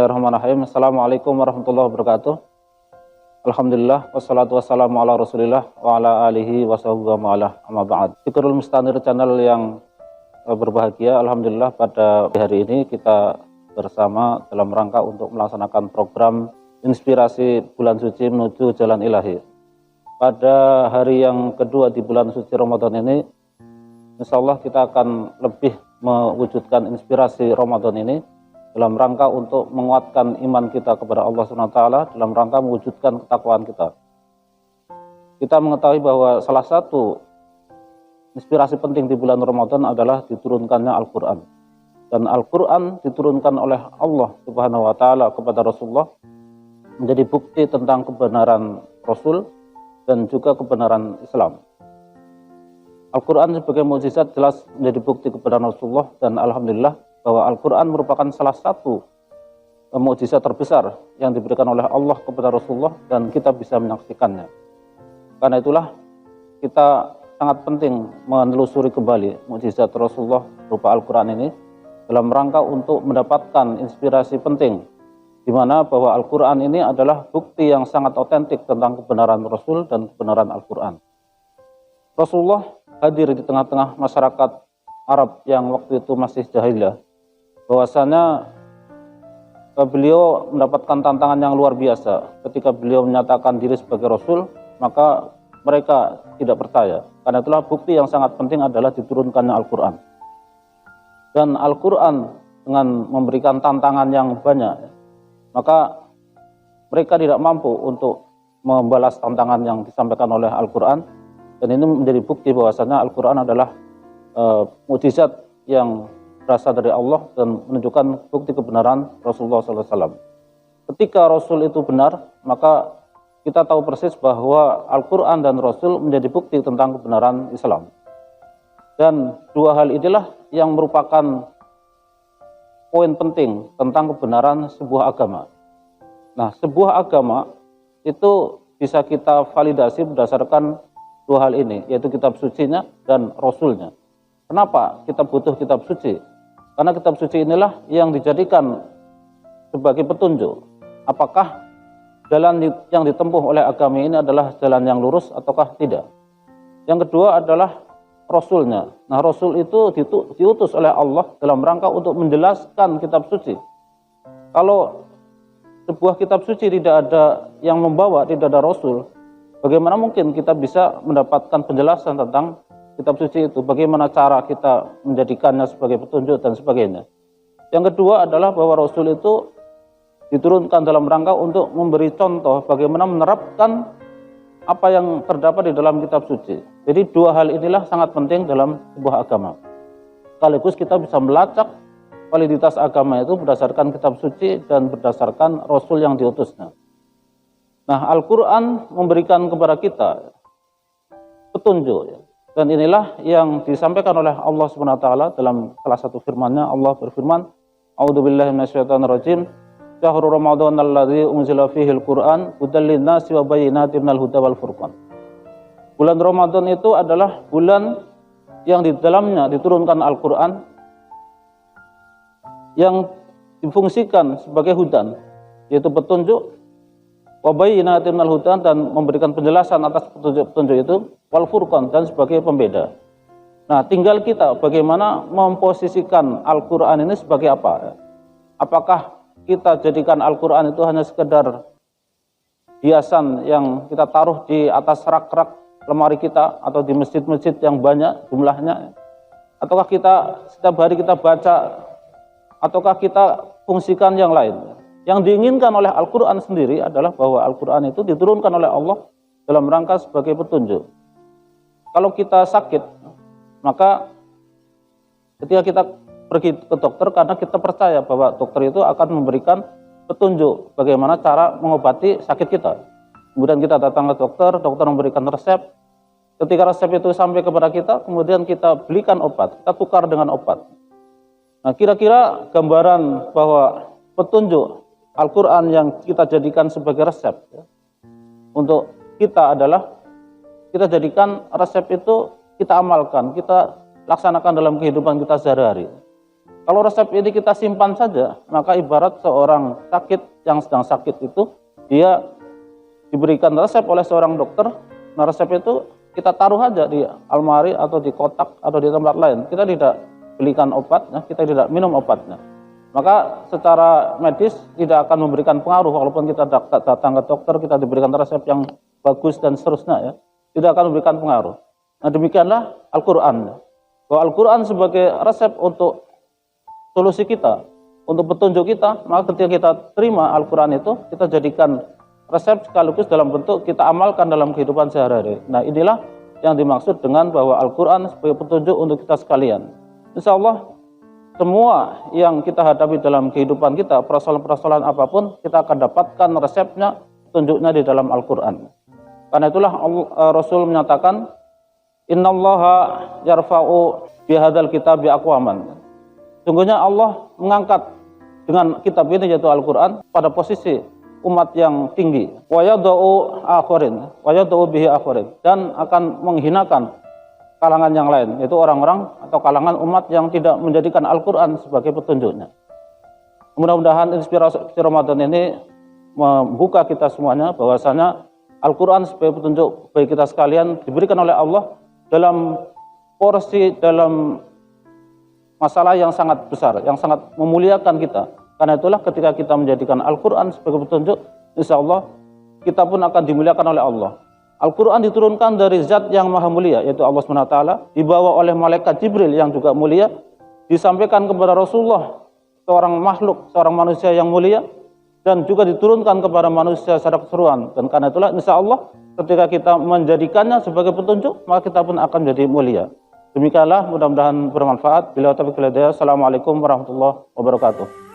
Bismillahirrahmanirrahim. Assalamualaikum warahmatullahi wabarakatuh. Alhamdulillah, wassalatu wassalamu ala rasulillah wa ala alihi wa sahbihi wa ala amma ba'd. Fikrul Mustanir channel yang berbahagia, Alhamdulillah pada hari ini kita bersama dalam rangka untuk melaksanakan program inspirasi bulan suci menuju jalan ilahi. Pada hari yang kedua di bulan suci Ramadan ini, insya Allah kita akan lebih mewujudkan inspirasi Ramadan ini dalam rangka untuk menguatkan iman kita kepada Allah SWT, dalam rangka mewujudkan ketakwaan kita. Kita mengetahui bahwa salah satu inspirasi penting di bulan Ramadan adalah diturunkannya Al-Quran. Dan Al-Quran diturunkan oleh Allah Subhanahu wa Ta'ala kepada Rasulullah menjadi bukti tentang kebenaran Rasul dan juga kebenaran Islam. Al-Quran sebagai mukjizat jelas menjadi bukti kebenaran Rasulullah, dan Alhamdulillah bahwa Al-Quran merupakan salah satu mukjizat terbesar yang diberikan oleh Allah kepada Rasulullah, dan kita bisa menyaksikannya. Karena itulah kita sangat penting menelusuri kembali mukjizat Rasulullah berupa Al-Quran ini dalam rangka untuk mendapatkan inspirasi penting, di mana bahwa Al-Quran ini adalah bukti yang sangat otentik tentang kebenaran Rasul dan kebenaran Al-Quran. Rasulullah hadir di tengah-tengah masyarakat Arab yang waktu itu masih jahiliyah, bahwasanya beliau mendapatkan tantangan yang luar biasa. Ketika beliau menyatakan diri sebagai Rasul, maka mereka tidak percaya. Karena itulah bukti yang sangat penting adalah diturunkannya Al-Quran. Dan Al-Quran dengan memberikan tantangan yang banyak, maka mereka tidak mampu untuk membalas tantangan yang disampaikan oleh Al-Quran. Dan ini menjadi bukti bahwasanya Al-Quran adalah mukjizat yang berasal dari Allah dan menunjukkan bukti kebenaran Rasulullah SAW. Ketika Rasul itu benar, maka kita tahu persis bahwa Al-Quran dan Rasul menjadi bukti tentang kebenaran Islam. Dan dua hal inilah yang merupakan poin penting tentang kebenaran sebuah agama. Nah, sebuah agama itu bisa kita validasi berdasarkan dua hal ini, yaitu kitab sucinya dan Rasulnya. Kenapa kita butuh kitab suci? Karena kitab suci inilah yang dijadikan sebagai petunjuk. Apakah jalan yang ditempuh oleh agama ini adalah jalan yang lurus ataukah tidak? Yang kedua adalah Rasulnya. Nah, Rasul itu diutus oleh Allah dalam rangka untuk menjelaskan kitab suci. Kalau sebuah kitab suci tidak ada yang membawa, tidak ada Rasul, bagaimana mungkin kita bisa mendapatkan penjelasan tentang kitab suci itu, bagaimana cara kita menjadikannya sebagai petunjuk dan sebagainya. Yang kedua adalah bahwa Rasul itu diturunkan dalam rangka untuk memberi contoh bagaimana menerapkan apa yang terdapat di dalam kitab suci. Jadi dua hal inilah sangat penting dalam sebuah agama. Sekaligus kita bisa melacak validitas agama itu berdasarkan kitab suci dan berdasarkan Rasul yang diutusnya. Nah, Al-Quran memberikan kepada kita petunjuk, ya. Dan inilah yang disampaikan oleh Allah SWT dalam salah satu firman-Nya. Allah berfirman, A'udzubillahi minasyaitonirrajim, Syahrul Ramadan alladzi unzila fihil Qur'an hudal linnasi wa bayyinatin minal huda wal furqan. Bulan Ramadan itu adalah bulan yang di dalamnya diturunkan Al-Quran yang difungsikan sebagai hudan, yaitu petunjuk, wa bayyinatin minal huda, dan memberikan penjelasan atas petunjuk itu, wal furqan, dan sebagai pembeda. Nah, tinggal kita bagaimana memposisikan Al-Quran ini sebagai apa? Apakah kita jadikan Al-Quran itu hanya sekedar hiasan yang kita taruh di atas rak-rak lemari kita atau di masjid-masjid yang banyak jumlahnya? Ataukah kita setiap hari kita baca, ataukah kita fungsikan yang lain? Yang diinginkan oleh Al-Quran sendiri adalah bahwa Al-Quran itu diturunkan oleh Allah dalam rangka sebagai petunjuk. Kalau kita sakit, maka ketika kita pergi ke dokter, karena kita percaya bahwa dokter itu akan memberikan petunjuk bagaimana cara mengobati sakit kita. Kemudian kita datang ke dokter, dokter memberikan resep. Ketika resep itu sampai kepada kita, kemudian kita belikan obat, kita tukar dengan obat. Nah, kira-kira gambaran bahwa petunjuk Al-Quran yang kita jadikan sebagai resep, ya, untuk kita adalah kita jadikan resep itu kita amalkan, kita laksanakan dalam kehidupan kita sehari-hari. Kalau resep ini kita simpan saja, maka ibarat seorang sakit yang sedang sakit itu, dia diberikan resep oleh seorang dokter. Nah, resep itu kita taruh aja di almari atau di kotak atau di tempat lain. Kita tidak belikan obatnya, kita tidak minum obatnya. Maka secara medis tidak akan memberikan pengaruh walaupun kita datang ke dokter, kita diberikan resep yang bagus dan seterusnya, ya, tidak akan memberikan pengaruh. Nah, demikianlah Al-Quran. Bahwa Al-Quran sebagai resep untuk solusi kita, untuk petunjuk kita, maka ketika kita terima Al-Quran itu, kita jadikan resep sekaligus dalam bentuk kita amalkan dalam kehidupan sehari-hari. Nah, inilah yang dimaksud dengan bahwa Al-Quran sebagai petunjuk untuk kita sekalian. Insya Allah, semua yang kita hadapi dalam kehidupan kita, persoalan-persoalan apapun, kita akan dapatkan resepnya, petunjuknya di dalam Al-Quran. Karena itulah Rasul menyatakan, Innallaha yarfa'u bihadzal kitabi aqwaman. Sungguhnya Allah mengangkat dengan kitab ini yaitu Al-Quran pada posisi umat yang tinggi. Wa yadau bihi akharin, dan akan menghinakan kalangan yang lain, yaitu orang-orang atau kalangan umat yang tidak menjadikan Al-Quran sebagai petunjuknya. Mudah-mudahan inspirasi Ramadan ini membuka kita semuanya bahwasanya Al-Quran sebagai petunjuk bagi kita sekalian diberikan oleh Allah dalam porsi, dalam masalah yang sangat besar, yang sangat memuliakan kita. Karena itulah ketika kita menjadikan Al-Quran sebagai petunjuk, insya Allah kita pun akan dimuliakan oleh Allah. Al-Quran diturunkan dari zat yang maha mulia, yaitu Allah SWT, dibawa oleh malaikat Jibril yang juga mulia, disampaikan kepada Rasulullah, seorang makhluk, seorang manusia yang mulia, dan juga diturunkan kepada manusia secara keseluruhan. Dan karena itulah insya Allah ketika kita menjadikannya sebagai petunjuk, maka kita pun akan menjadi mulia. Demikianlah, mudah-mudahan bermanfaat. Bila taufiq wal hidayah. Assalamualaikum warahmatullahi wabarakatuh.